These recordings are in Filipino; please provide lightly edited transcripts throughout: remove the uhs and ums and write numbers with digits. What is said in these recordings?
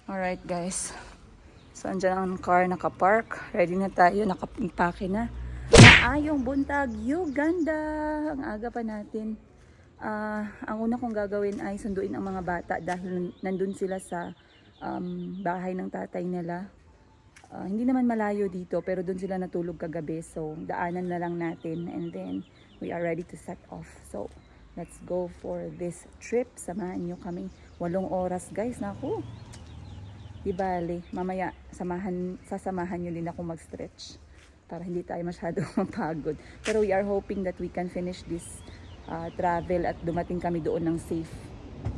Alright guys. So andyan ang car nakapark. Ready na tayo, nakapake na. Maayong buntag, Uganda! Ang aga pa natin. Ang una kong gagawin ay sunduin ang mga bata dahil nandun sila sa bahay ng tatay nila. Hindi naman malayo dito pero dun sila natulog kagabi. So daanan na lang natin and then we are ready to set off. So let's go for this trip. Samahan nyo kami. 8 oras guys. Naku! Di bale, mamaya sasamahan nyo din ako mag-stretch para hindi tayo masyadong mapagod. Pero we are hoping that we can finish this travel at dumating kami doon ng safe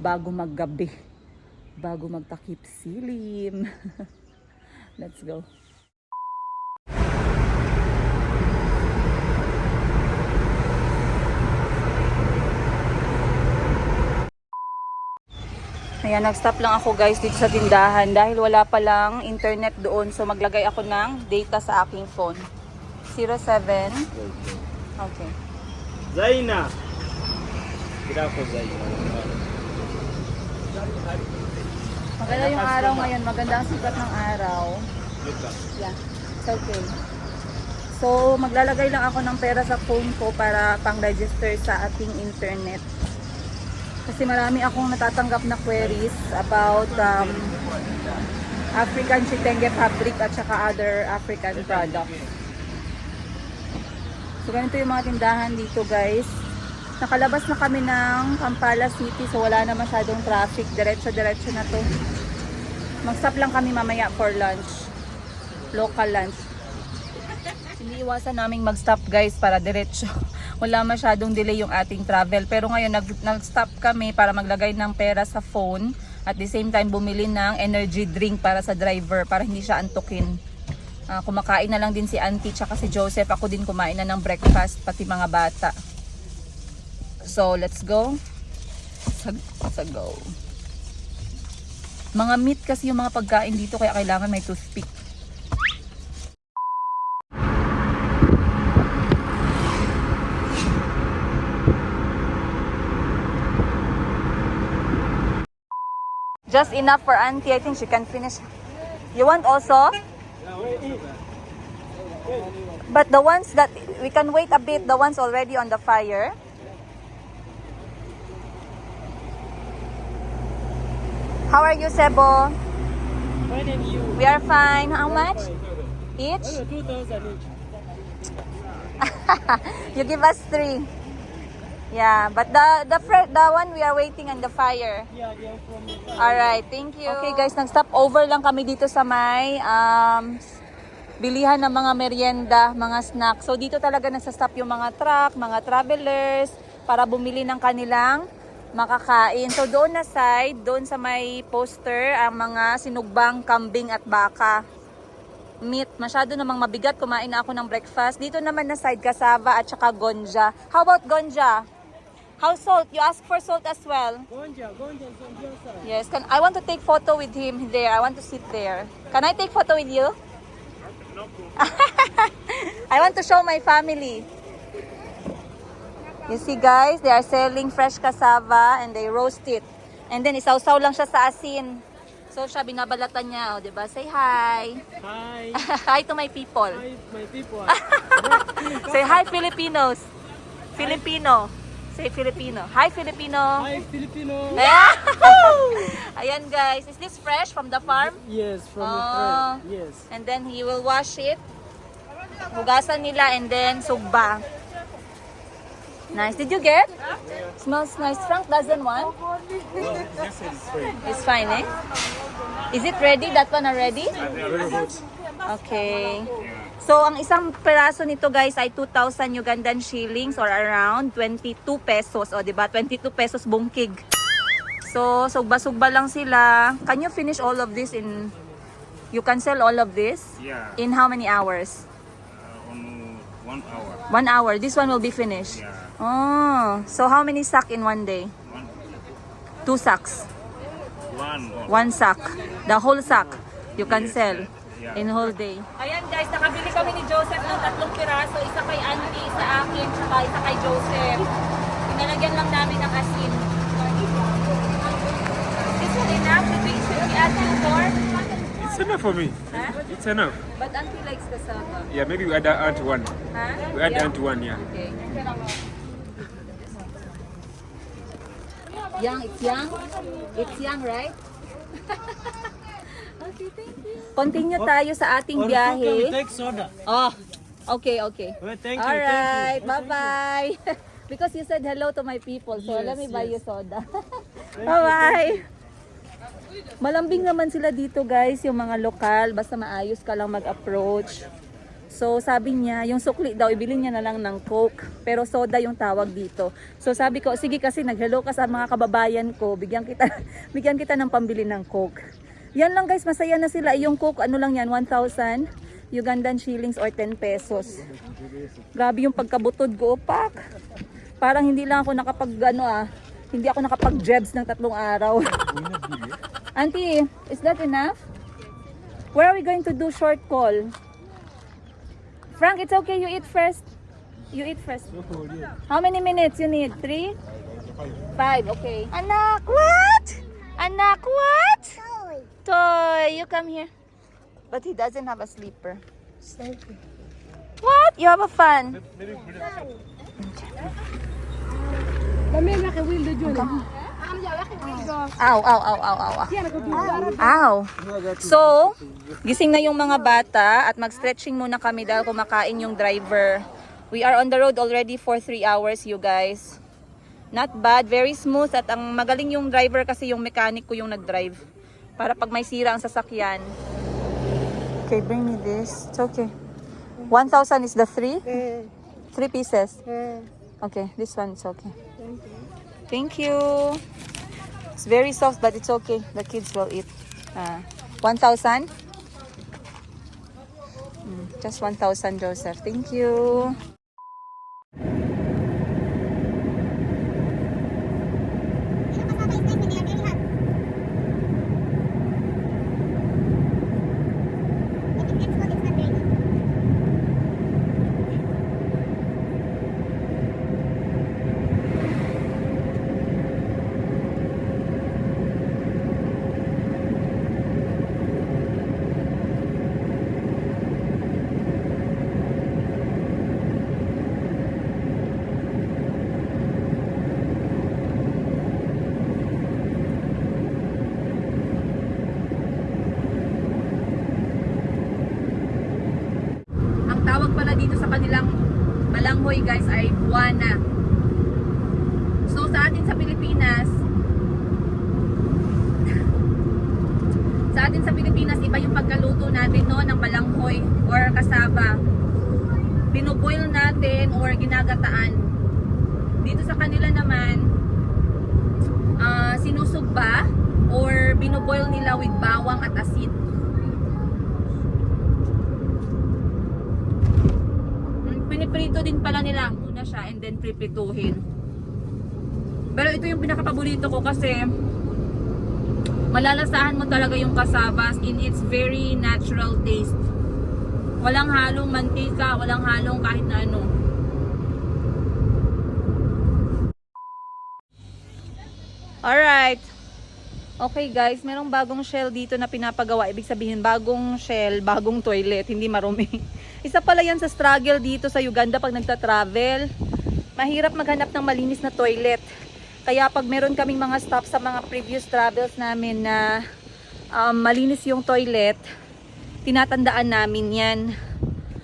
bago maggabi, bago magtakip silim. Let's go. Ayan, nag-stop lang ako guys dito sa tindahan dahil wala palang internet doon. So maglagay ako ng data sa aking phone. 07. Okay. Zaina. Kira ko Zaina. Maganda yung araw ngayon. Maganda ang sikat ng araw. Yeah. It's okay. So maglalagay lang ako ng pera sa phone ko para pang-register sa ating internet. Kasi marami akong natatanggap na queries about African Chitenge fabric at saka other African products. So ganito yung mga tindahan dito guys. Nakalabas na kami ng Kampala City so wala na masyadong traffic. Diretso-diretso na to. Mag-stop lang kami mamaya for lunch. Local lunch. Iniiwasan naming mag-stop guys para diretso. Wala masyadong delay yung ating travel. Pero ngayon nag-stop kami para maglagay ng pera sa phone. At the same time bumili ng energy drink para sa driver para hindi siya antukin. Kumakain na lang din si Auntie tsaka si Joseph. Ako din kumain na ng breakfast pati mga bata. So let's go. Sa go. Mga meat kasi yung mga pagkain dito kaya kailangan may toothpick. Just enough for Auntie. I think she can finish. You want also? But the ones that we can wait a bit, the ones already on the fire. How are you, Sebo? Fine and you? We are fine. How much? Each? 2,000 each. You give us 3. Yeah, but the one we are waiting on the fire. Yeah, from the fire. All right, thank you. Okay guys, nag-stop over lang kami dito sa may bilihan ng mga merienda, mga snacks. So dito talaga nagsa-stop yung mga truck, mga travelers para bumili ng kanilang makakain. So doon na side, doon sa may poster ang mga sinugbang kambing at baka. Meat, masyado namang mabigat. Kumain na ako ng breakfast. Dito naman na side, cassava at saka gonja. How about gonja? How salt? You ask for salt as well. Gonja is on your side. Yes, I want to take photo with him there. I want to sit there. Can I take photo with you? No problem. I want to show my family. You see guys, they are selling fresh cassava and they roast it. And then isaw-saw lang siya sa asin. So siya binabalatan niya, oh, 'di ba? Say hi. Hi. Hi to my people. Hi, my people. Say hi Filipinos. Filipino. Say Filipino. Hi Filipino. Hi, Filipino. Ayan guys, is this fresh from the farm? Yes, from the Oh. farm. Yes. And then he will wash it. Hugasan nila and then sugba. Nice. Did you get? Smells nice. Frank doesn't want. It's fine, eh? Is it ready? That one already? Okay. So, ang isang peraso nito guys ay 2,000 Ugandan shillings or around 22 pesos. O, diba? 22 pesos bungkig. So, sugba-sugba lang sila. Can you finish all of this in... You can sell all of this? Yeah, In how many hours? on 1 hour. 1 hour. This one will be finished. Yeah, Oh, so how many sack in one day? 2 sacks. one. 1 sack. The whole sack you can sell Yeah. in whole day. Ayan guys, nakabili kami ni Joseph ng 3 piraso. Isa kay Auntie, isa akin, saka isa kay Joseph. Pinalagyan lang namin ng asin. This one enough? Should we add 2 more? enough for me. Huh? It's enough. But Auntie likes cassava. Yeah, maybe we add that to one. Huh? We add that to one, yeah. Okay. Young, it's young? It's young, right? Okay, thank you. Continue tayo sa ating biyahe. take soda. Oh, okay, okay. Well, thank All right, bye-bye. Because you said hello to my people, so let me buy you soda. Bye-bye. Malambing naman sila dito guys, yung mga lokal, basta maayos ka lang mag-approach. So sabi niya, yung sukli daw, ibili niya na lang ng Coke, pero soda yung tawag dito. So sabi ko, sige kasi nag-hello ka sa mga kababayan ko, bigyan kita, bigyan kita ng pambili ng Coke. Yan lang guys, masaya na sila. Yung Coke, ano lang yan, 1,000 Ugandan shillings or 10 pesos. Grabe yung pagkabutod ko, pak. Parang hindi lang ako hindi ako nakapag-jebs ng 3 araw. Auntie, is that enough? Where are we going to do short call? Frank, it's okay, you eat first. You eat first. How many minutes you need? 3? 5, okay. Anak, what? Anak, what? Toy, you come here. But he doesn't have a sleeper. What? You have a fan? Ow, ow, ow, ow, ow. Ow. So, gising na yung mga bata at mag-stretching muna kami dahil kumakain yung driver. We are on the road already for 3 hours, you guys. Not bad, very smooth at ang magaling yung driver kasi yung mechanic ko yung nag-drive. Para pag may sira ang sasakyan. Okay, bring me this. It's okay. 1,000 is the 3? 3 pieces? Okay, this one is okay. Thank you. It's very soft but it's okay. The kids will eat. 1,000? Just 1,000, Joseph. Thank you. Tawag pala dito sa kanilang balanghoy guys ay buwana. So sa atin sa Pilipinas iba yung pagkaluto natin no ng balanghoy or kasaba. Binoboil natin or ginagataan. Dito sa kanila naman sinusugba or binoboil nila with bawang at asin. Piniprito din pala nila muna siya and then pripituhin. Pero ito yung pinakapaborito ko kasi malalasahan mo talaga yung kasabas in its very natural taste. Walang halong mantika, walang halong kahit na ano. Alright. Okay guys, merong bagong shell dito na pinapagawa. Ibig sabihin bagong shell, bagong toilet, hindi marumi. Isa pala yan sa struggle dito sa Uganda pag nagta-travel. Mahirap maghanap ng malinis na toilet. Kaya pag meron kaming mga stop sa mga previous travels namin na malinis yung toilet, tinatandaan namin yan.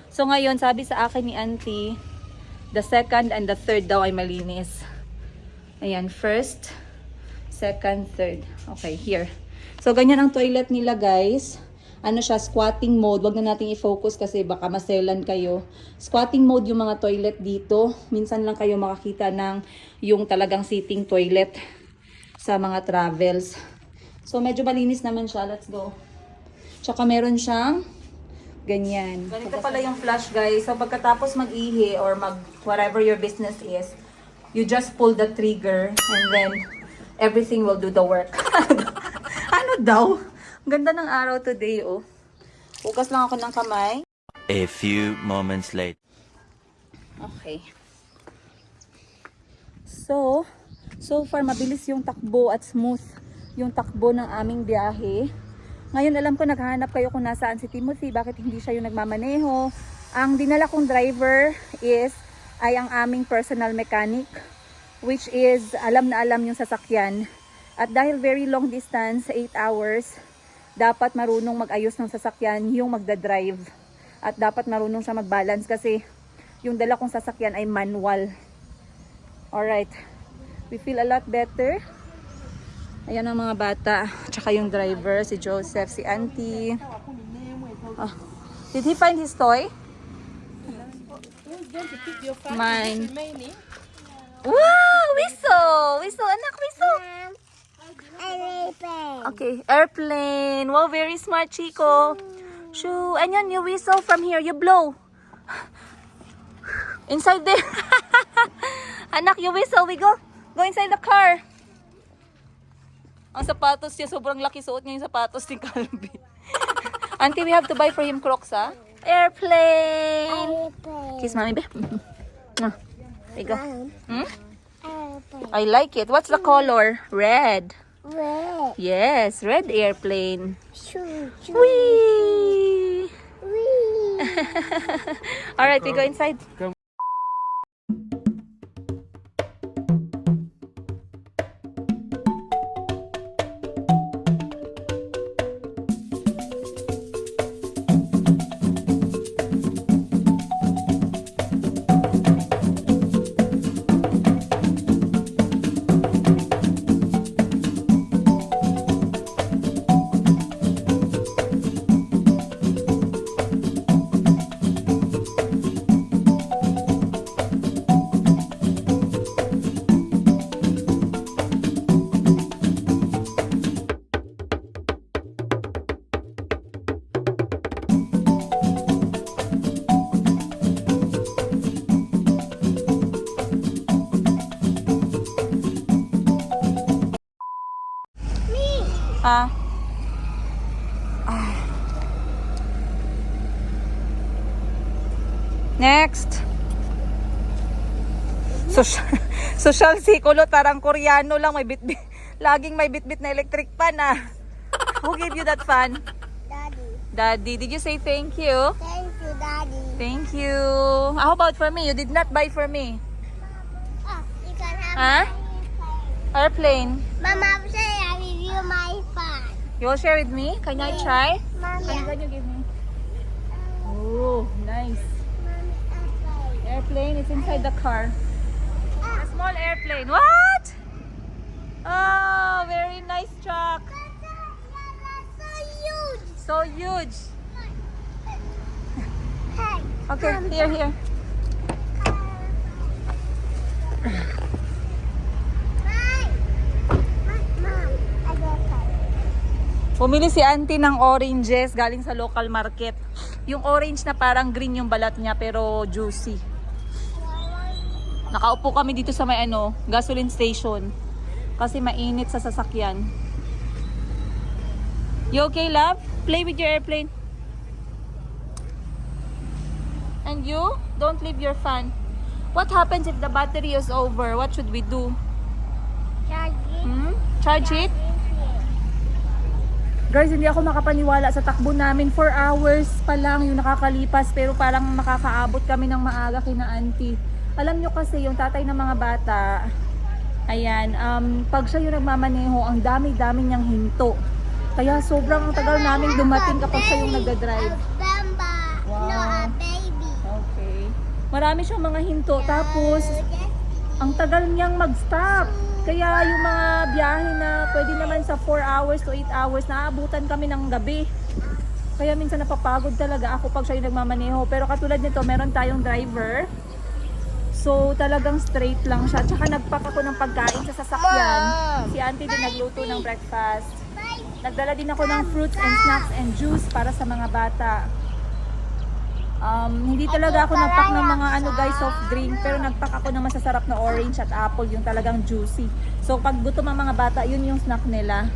So ngayon, sabi sa akin ni Auntie, the second and the third daw ay malinis. Ayan, first, second, third. Okay, here. So ganyan ang toilet nila guys. Ano siya, squatting mode. Wag na natin i-focus kasi baka maselan kayo. Squatting mode yung mga toilet dito. Minsan lang kayo makakita ng yung talagang sitting toilet sa mga travels. So medyo malinis naman siya. Let's go. Tsaka meron siyang ganyan. Ganito pala yung flush guys. So pagkatapos mag-ihi or mag whatever your business is, you just pull the trigger and then everything will do the work. Ano daw? Ganda ng araw today, oh. Hugas lang ako ng kamay. A few moments later. Okay. So far mabilis yung takbo at smooth yung takbo ng aming biyahe. Ngayon alam ko naghahanap kayo kung nasaan si Timothy, bakit hindi siya yung nagmamaneho. Ang dinala kong driver ay ang aming personal mechanic, which is alam na alam yung sasakyan. At dahil very long distance, 8 hours, dapat marunong mag-ayos ng sasakyan yung magdadrive. At dapat marunong siya mag-balance kasi yung dala kong sasakyan ay manual. Alright, we feel a lot better. Ayan ang mga bata, tsaka yung driver, si Joseph, si Auntie. Oh. Did he find his toy? Mine. Wow, whistle! Whistle, anak, whistle! Okay, airplane. Wow, very smart, Chico. Shoo, and yun, you whistle from here, you blow. Inside there. Anak, you whistle, we go. Go inside the car. Ang sapatos niya, sobrang laki suot niya yung sapatos ni Calvin. Auntie, we have to buy for him Crocs, ha? Airplane! Kiss mommy, babe. There you go. Hmm? I like it. What's the color? Red. Red. Yes, red airplane. Shoo, shoo. Whee! Wee. Alright, we go inside. Ah. Next. Social sikulot, tarang Koreano lang, may bitbit. Laging may bitbit na electric fan, ah. Who gave you that fan? Daddy. Daddy, did you say thank you? Thank you, Daddy. Thank you. How about for me? You did not buy for me. Oh, you can have Huh? my Airplane. phone. Mama say I give you my phone. You will share with me? Can I try? Mommy. Can you give me? Oh, nice. Mommy, okay. Airplane is inside the car. Ah. A small airplane. What? Oh, very nice truck. That's so huge. So huge. Hey. Okay, here. Mom, I got it. Pumili si auntie ng oranges galing sa local market. Yung orange na parang green yung balat niya pero juicy. Nakaupo kami dito sa may gasoline station. Kasi mainit sa sasakyan. You okay, love? Play with your airplane. And you? Don't leave your fan. What happens if the battery is over? What should we do? Charge it. Charge it? Guys, hindi ako makapaniwala sa takbo namin. 4 hours pa lang yung nakakalipas pero parang makakaabot kami ng maaga kina auntie. Alam nyo kasi yung tatay ng mga bata, ayan, pag siya yung nagmamaneho, ang dami-dami niyang hinto. Kaya sobrang tagal namin dumating kapag siya yung nagdadrive. Bamba. Wow. No, a baby. Okay. Marami siyang mga hinto. Tapos, ang tagal niyang mag-stop. Kaya yung mga biyahe na pwede naman sa 4 hours to 8 hours, naaabutan kami ng gabi. Kaya minsan napapagod talaga ako pag siya yung nagmamaneho. Pero katulad nito, meron tayong driver. So talagang straight lang siya. Tsaka nagpack ako ng pagkain sa sasakyan. Si auntie din nagluto ng breakfast. Nagdala din ako ng fruits and snacks and juice para sa mga bata. Hindi talaga ako nagpack ng mga soft drink, pero nagpack ako ng masasarap na orange at apple, yung talagang juicy. So pag gutom ang mga bata, yun yung snack nila.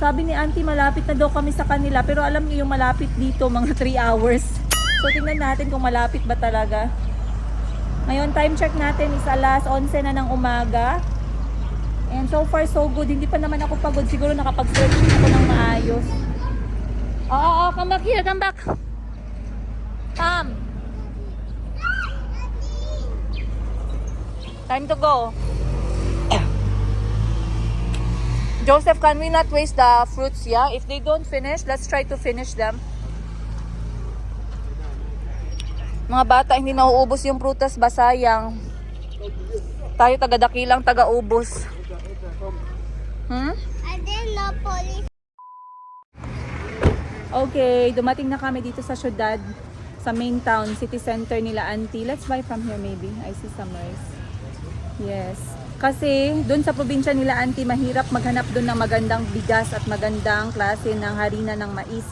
Sabi ni auntie malapit na daw kami sa kanila, pero alam niyo yung malapit dito mga 3 hours. So tingnan natin kung malapit ba talaga. Ngayon time check natin is alas 11 na ng umaga. And so far so good, hindi pa naman ako pagod, siguro nakapag-stretch ako ng maayos. Come back here, come back. Come. Time to go. Joseph, can we not waste the fruits, yeah? If they don't finish, let's try to finish them. Mga bata, hindi nauubos yung prutas ba? Sayang. Tayo taga-dakilang taga-ubos. Hmm? I didn't know police. Okay, dumating na kami dito sa syudad, sa main town, city center nila Auntie. Let's buy from here maybe. I see some rice. Yes. Kasi doon sa probinsya nila Auntie, mahirap maghanap doon ng magandang bigas at magandang klase ng harina ng mais.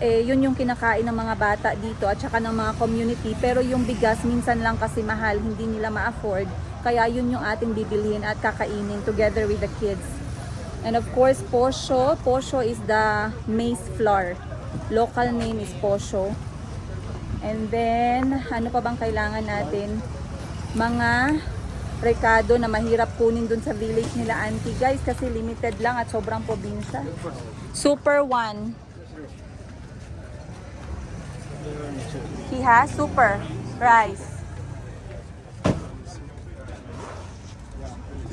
Eh, yun yung kinakain ng mga bata dito at saka ng mga community. Pero yung bigas minsan lang kasi mahal, hindi nila ma-afford. Kaya yun yung ating bibilhin at kakainin together with the kids. And of course, posho. Posho is the maize flour. Local name is posho. And then, ano pa bang kailangan natin? Mga rekado na mahirap kunin dun sa village nila Auntie, guys, kasi limited lang at sobrang probinsya. Super one. He has super rice.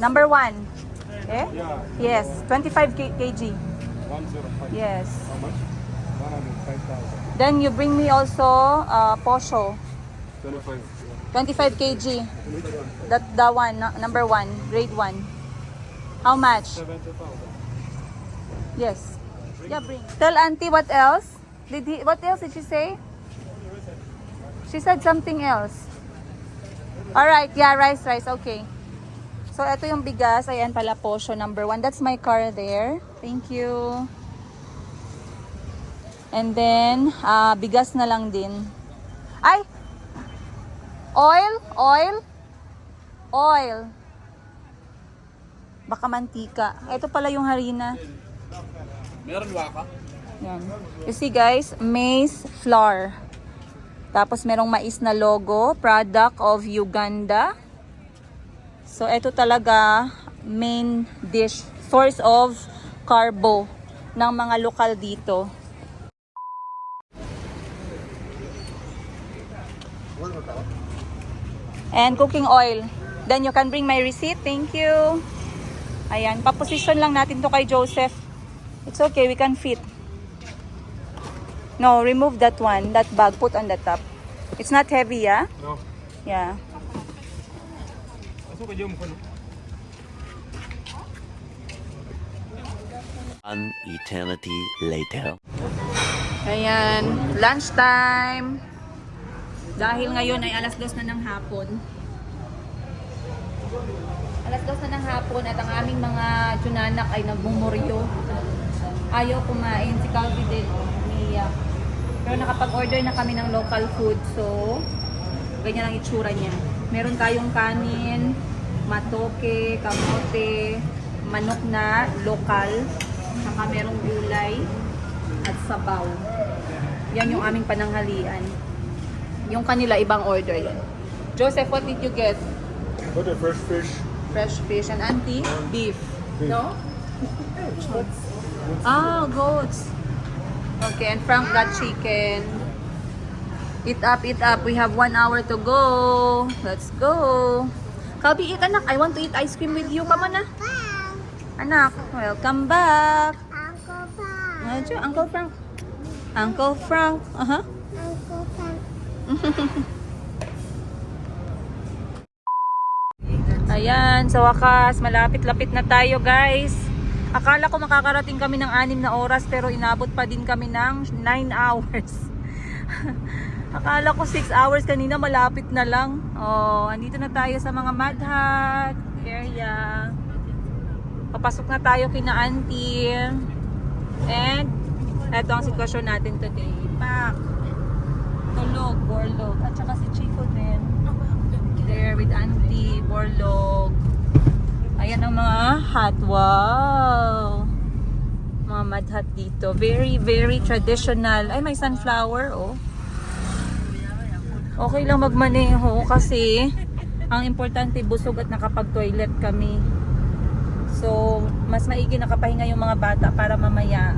Number one. Eh? Yes, 25 kg. Yes. Then you bring me also posho. 25 kg. The one, number one, grade 1. How much? Yes. Yeah, bring. Tell Auntie what else? What else did she say? She said something else. Alright, yeah, rice, okay. So, ito yung bigas. Ayan pala, posho number 1. That's my car there. Thank you. And then, bigas na lang din. Ay! Oil. Baka mantika. Ito pala yung harina. Meron waka? Yan. You see guys, maize flour. Tapos merong mais na logo, product of Uganda. So ito talaga main dish, source of carbo ng mga lokal dito. And cooking oil. Then you can bring my receipt. Thank you. Ayan, paposition lang natin to kay Joseph. It's okay, we can fit. No, remove that one, that bag, put on the top. It's not heavy, yeah? No. Yeah. An eternity later. Ayan, lunchtime. Dahil ngayon ay alas 2 na ng hapon. Alas 2 na ng hapon at ang aming mga tsunanak ay nagmumuryo. Ayaw kumain, si Calvi din, umiiyak. Pero nakapag-order na kami ng local food, so ganyan ang itsura niya. Meron tayong kanin, matoke, kamote, manok na lokal, saka merong gulay at sabaw. Yan yung aming pananghalian. Yung kanila, ibang order yan. Joseph, what did you get? What a fresh fish. Fresh fish. And Auntie? Beef. No? Goats. Okay, and Frank got chicken. Eat up, eat up. We have 1 hour to go. Let's go. Calbi, eat, anak. I want to eat ice cream with you. Come on na. Anak, welcome back. Uncle Frank. Uncle Frank. Uncle Frank. Uncle Frank. Ayan, sa wakas, malapit-lapit na tayo guys. Akala ko makakarating kami ng 6 na oras pero inabot pa din kami ng 9 hours. Akala ko 6 hours kanina, malapit na lang. Oh, andito na tayo sa mga mud hut area. Papasok na tayo kina Auntie. And eto ang sitwasyon natin today. Pack. Tulog, Borlog. At saka si Chico din. There with Auntie, Borlog. Ayan ang mga hut. Wow! Mga mud hut dito. Very, very traditional. Ay, may sunflower, oh. Okay lang magmaneho kasi ang importante busog at nakapag-toilet kami. So, mas maigi nakapahinga yung mga bata para mamaya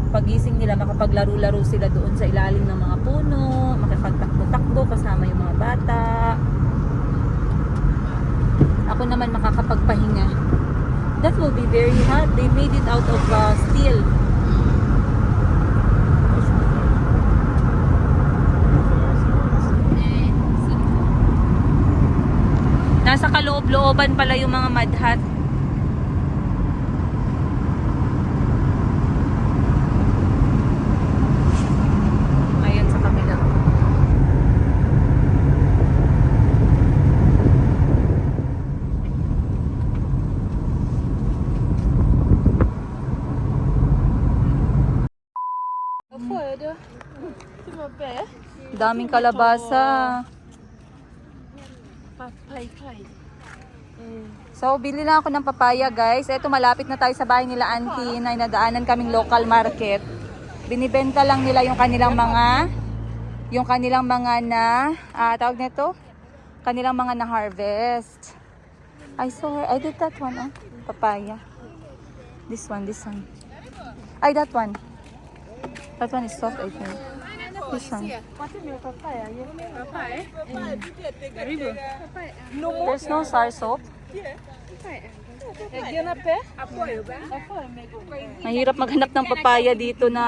pagising nila, makapaglaro-laro sila doon sa ilalim ng mga puno, makipagtakbo-takbo kasama yung mga bata. Ako naman makakapagpahinga. That will be very hot. They made it out of steel. Nasa kaloob-looban pala yung mga mud hut. Ayan sa kabila. Daming kalabasa. So, bili lang ako ng papaya, guys. Ito, malapit na tayo sa bahay nila auntie na inadaanan kaming local market. Binibenta lang nila yung kanilang mga tawag nito? Kanilang mga na-harvest. I saw her. I did that one, oh. Papaya. This one. Ay, that one. That one is soft, I think. This one. There's no sour soap. Mahirap maghanap ng papaya dito na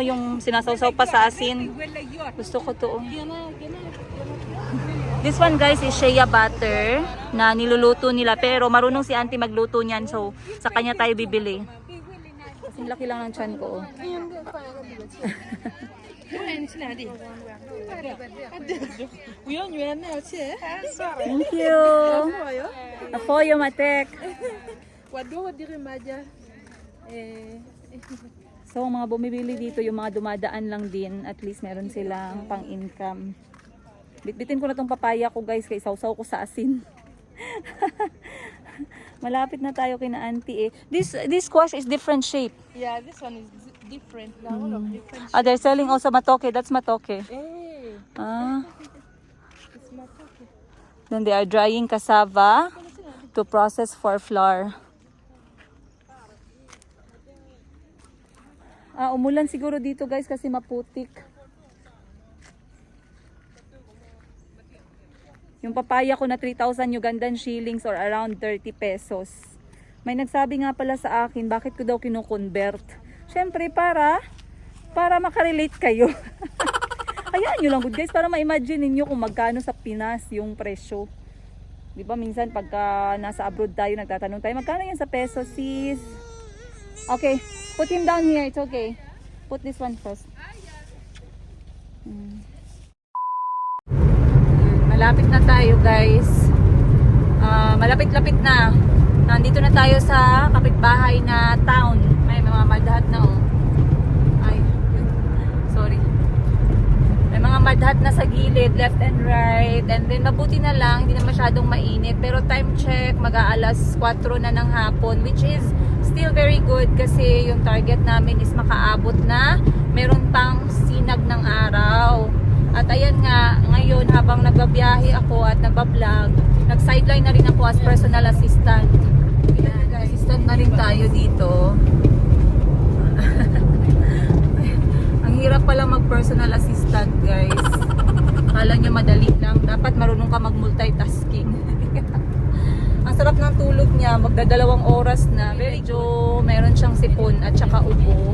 yung sinasawsaw pa sa asin. Gusto ko to. This one, guys, is shea butter na niluluto nila, pero marunong si auntie magluto niyan, so sa kanya tayo bibili. Kasing laki lang ng tiyan ko. Oh. Thank you. Apoyo matek. So mga bumibili dito, yung mga dumadaan lang din, at least meron silang pang-income. Bitbitin ko na tong papaya ko, guys, kay sausaw ko sa asin. Malapit na tayo kina auntie eh. This squash is different shape. Yeah, this one is different. There are a lot of different Ah, they're selling also matoke. That's matoke. Hey, Ah. it's matoke. Then they are drying cassava to process for flour. Ah, umulan siguro dito, guys, kasi maputik. Yung papaya ko na 3,000 Ugandan shillings or around 30 pesos. May nagsabi nga pala sa akin, bakit ko daw kino-convert? Siyempre, para makarelate kayo. Hayaan nyo lang, good guys, para ma-imagine ninyo kung magkano sa Pinas yung presyo. Di ba minsan pagka nasa abroad tayo, nagtatanong tayo, magkano yan sa peso, sis? Okay, put him down here, it's okay. Put this one first. Malapit na tayo, guys. Malapit-lapit na. Nandito na tayo sa kapitbahay na town. May mga madhat na, oh. Ay, sorry. May mga madhat na sa gilid, left and right. And then mabuti na lang, hindi na masyadong mainit. Pero time check, mag-aalas 4 na ng hapon, which is still very good kasi yung target namin is makaabot na meron pang sinag ng araw. At ayan nga, ngayon habang nagbabiyahe ako at nagbablog, nag-sideline na rin ako as personal assistant. Assistant na rin tayo dito. Ang hirap pala mag-personal assistant, guys. Kala nyo madali lang. Dapat marunong ka mag-multitasking. Ang sarap ng tulog niya, magdadalawang oras na. Medyo meron siyang sipon at saka ubo.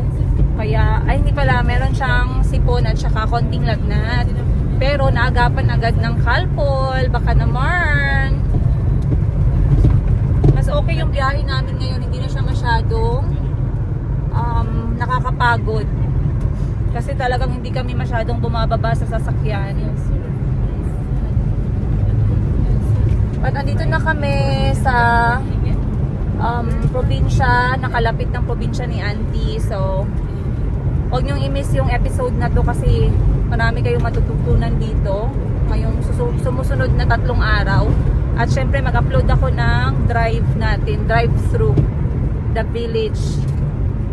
Kaya, ay hindi pala, meron siyang sipon at saka konting lagnat. Pero naagapan agad ng kalpol, baka naman. Mas okay yung biyahe namin ngayon, hindi na siya masyadong nakakapagod. Kasi talagang hindi kami masyadong bumababa sa sasakyan. At andito na kami sa probinsya, nakalapit ng probinsya ni auntie. So, huwag niyong i-miss yung episode na to kasi marami kayong matututunan dito ngayong sumusunod na 3 araw. At syempre mag-upload ako ng drive-through the village,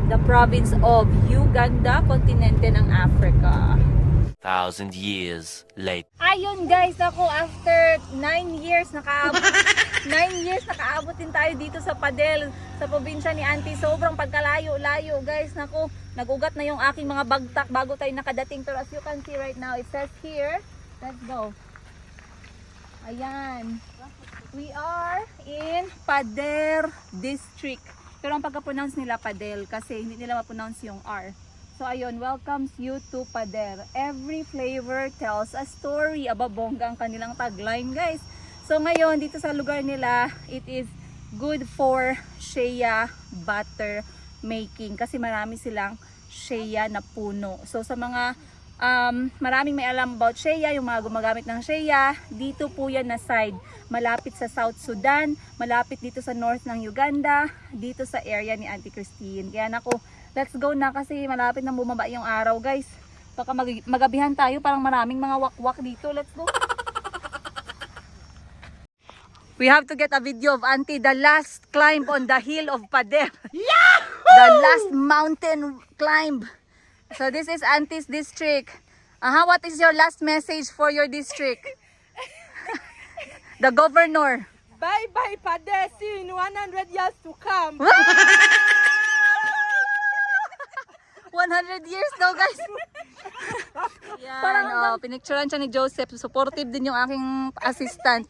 the province of Uganda, kontinente ng Africa. 2,000 years later. Ayun guys, ako after 9 years nakaabot 9 years nakaabot din tayo dito sa Padel, sa probinsya ni Auntie. Sobrang pagkalayo-layo guys. Naku, nagugat na yung aking mga bagtak bago tayo nakadating. Pero as you can see right now, it says here, let's go. Ayan. We are in Pader District. Pero ang pagka-pronounce nila Padel kasi hindi nila ma-pronounce yung R. So ayun, welcomes you to Pader. Every flavor tells a story. Aba, bongga ang kanilang tagline guys. So ngayon, dito sa lugar nila, it is good for shea butter making. Kasi marami silang shea na puno. So sa mga maraming may alam about shea, yung mga gumagamit ng shea, dito po yan na side. Malapit sa South Sudan, malapit dito sa north ng Uganda, dito sa area ni Auntie Christine. Kaya naku, let's go na kasi malapit na bumaba yung araw guys. Baka magabihan tayo, parang maraming mga wakwak dito. Let's go. We have to get a video of Auntie, the last climb on the hill of Pader. The last mountain climb. So this is Auntie's district. What is your last message for your district? The governor. Bye bye, Pader. See you in 100 years to come. 100 years daw guys. Yan, pinicturean siya ni Joseph. Supportive din yung aking assistant.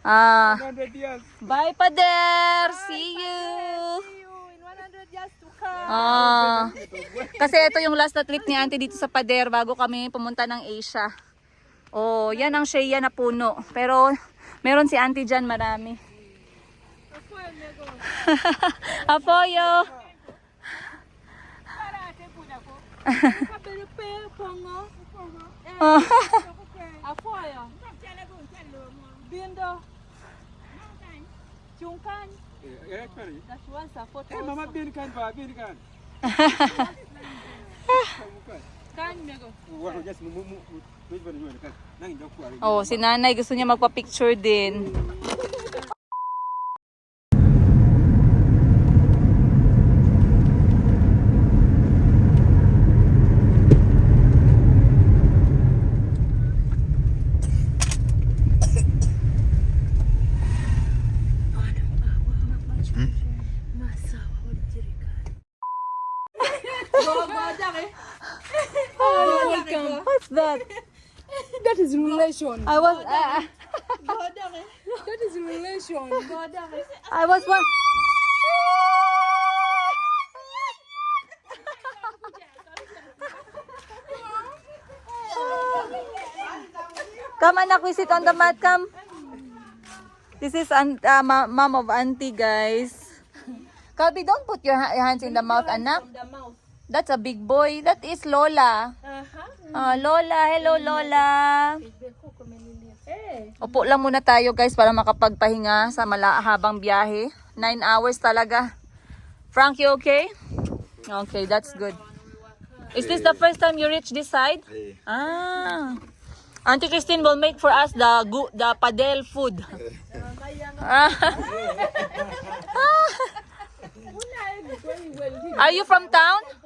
100 years. Bye Pader. See you. See you in 100 years to come. Kasi ito yung last na trip ni Auntie dito sa Pader bago kami pumunta ng Asia. Oh, yan ang shea na puno. Pero meron si Auntie dyan marami. Apoyo. Bindo. Chungkan. That's once a photo. Eh, mama bin kan ba? Bin kan. Kan mego. Wala just mu kan. Nang indok ko ari. Oh, si nanay gusto niya magpa-picture din. What's that? That is relation. I was That is relation. one. Come anak, we sit on the mat, come. This is mom of Auntie guys. Kalbi, don't put your hands in the mouth anak. That's a big boy. That is Lola. Lola, hello Lola. Upo lang muna tayo guys para makapagpahinga sa habang biyahe. 9 hours talaga. Frank, you okay? Okay, that's good. Is this the first time you reach this side? Auntie Christine will make for us the Padel food. Are you from town?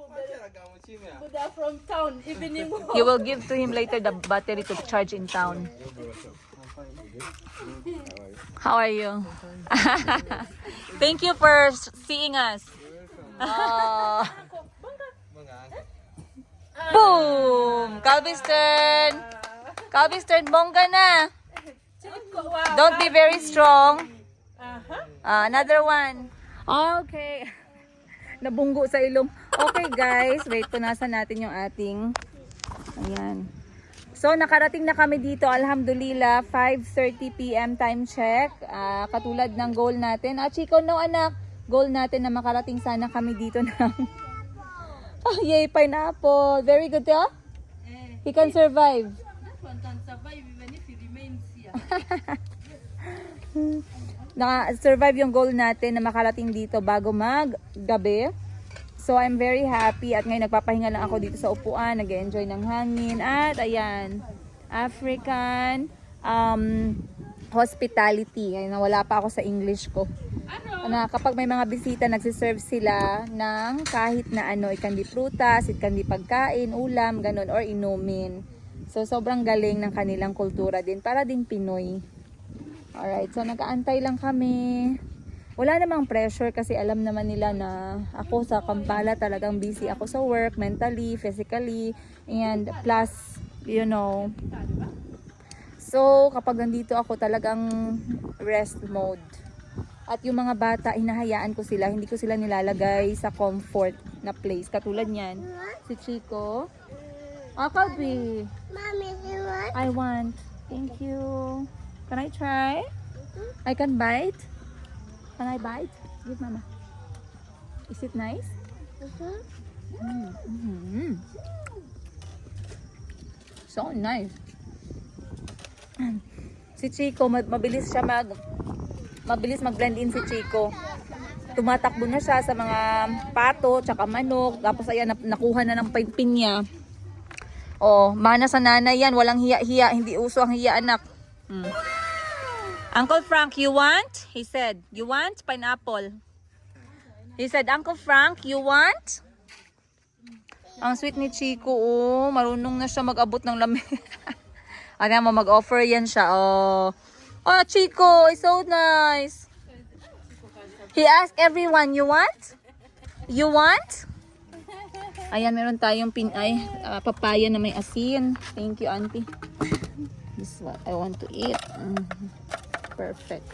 From town, evening. You will give to him later the battery to charge in town. How are you? Thank you for seeing us. Oh. Boom! Calvistern! Calvistern, bongga na! Don't be very strong. Another one. Okay. Nabunggo sa ilong. Okay guys, wait, punasan natin yung ating, ayan. So nakarating na kami dito, alhamdulillah, 5:30 PM time check. Katulad ng goal natin. Chico, no anak, goal natin na makarating sana kami dito ng, yay, pineapple. Very good, huh? He can survive. That one can survive even if he remains here. Naka-survive yung goal natin na makarating dito bago maggabi. So I'm very happy at ngayon nagpapahinga lang ako dito sa upuan, nag-enjoy ng hangin at ayan, African hospitality. Ay, nawala pa ako sa English ko. Na kapag may mga bisita, nagsiserve sila ng kahit na ano, it can be prutas, it can be pagkain, ulam, ganun, or inumin. So, sobrang galing ng kanilang kultura din, para din Pinoy. Alright, so nag-aantay lang kami. Wala namang pressure kasi alam naman nila na ako sa Kampala talagang busy ako sa work, mentally, physically, and plus, you know. So, kapag nandito ako talagang rest mode. At yung mga bata, hinahayaan ko sila, hindi ko sila nilalagay sa comfort na place. Katulad niyan, si Chico. Kalbi. Mommy, you want? I want. Thank you. Can I try? I can bite? Can I bite? Give mama. Is it nice? So nice. Si Chico, mabilis siya mabilis mag-blend in si Chico. Tumatakbo na siya sa mga pato, tsaka manok. Tapos ayan, nakuha na ng pinya niya. Oh, mana sa nanay yan. Walang hiya-hiya. Hindi uso ang hiya, anak. Uncle Frank, you want? He said, you want pineapple? He said, Uncle Frank, you want? Ang sweet ni Chico, oh. Marunong na siya mag-abot ng lamig. Ano mo, mag-offer yan siya, oh. Oh, Chico, it's so nice. He asked everyone, you want? You want? Ayan, meron tayong papaya na may asin. Thank you, auntie. This is what I want to eat. Perfect.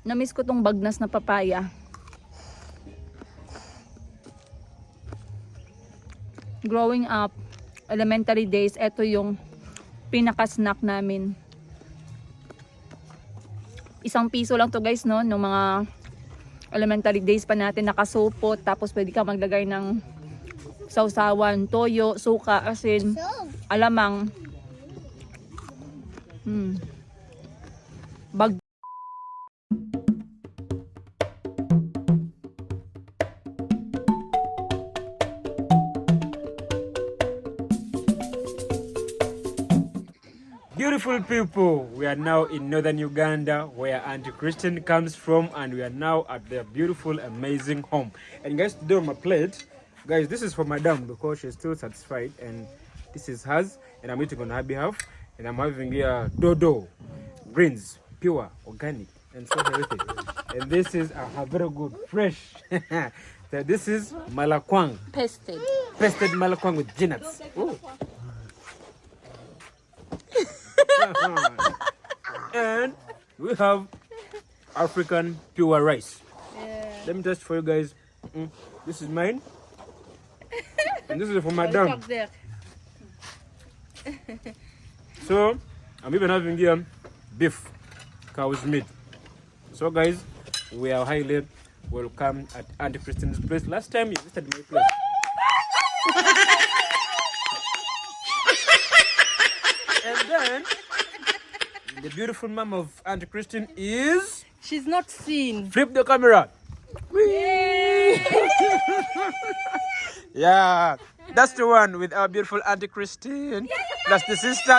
Namiss ko tong bagnas na papaya. Growing up, elementary days, ito yung pinaka-snack namin. ₱1 lang to guys, no? Nung mga elementary days pa natin, nakasupot. Tapos pwede ka maglagay ng sausawan, toyo, suka, asin, alamang. Bag. Beautiful people, we are now in northern Uganda where Auntie Christine comes from, and we are now at their beautiful, amazing home. And guys, today on my plate, guys, this is for Madame because she's still satisfied, and this is hers, and I'm eating on her behalf. And I'm having here dodo, greens, pure, organic, and so everything. And this is very good, fresh. So this is malakwang, Pested. pested malakwang with peanuts. Ooh. And we have African pure rice. Let me test for you guys. This is mine, and this is for Madame. So I'm even having here beef, cow's meat. So guys, we are highly welcome at Auntie Christine's place. Last time you visited my place. And then the beautiful mom of Auntie Christine is... She's not seen. Flip the camera. Yeah, that's the one with our beautiful Auntie Christine. That's the sister.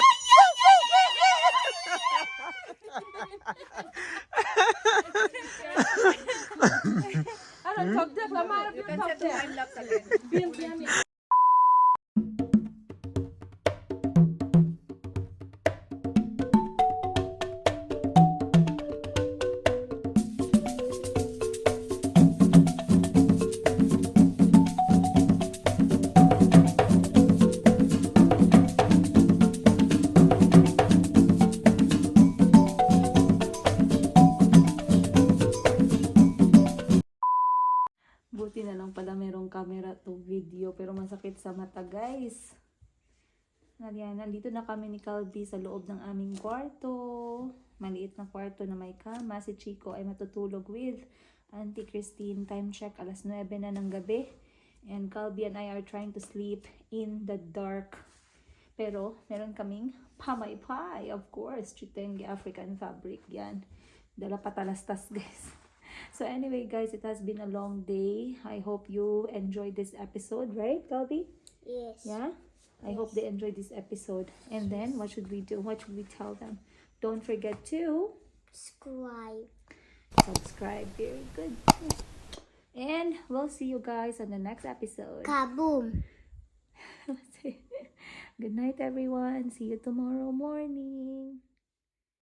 Buti na lang pala merong camera to video, pero masakit sa mata guys. Ayan, nandito na kami ni Calvi sa loob ng aming kwarto. Maliit na kwarto na may kama. Si Chico ay matutulog with Auntie Christine. Time check, 9:00 na ng gabi. And Calvi and I are trying to sleep in the dark. Pero meron kaming pamaypay, of course. Chitenge African fabric yan. Dala patalastas guys. So anyway, guys, it has been a long day. I hope you enjoyed this episode, right, Calby? Yes. Yeah? I hope they enjoyed this episode. And then, what should we do? What should we tell them? Don't forget to Subscribe. subscribe. Very good. And we'll see you guys on the next episode. Kaboom. Good night, everyone. See you tomorrow morning.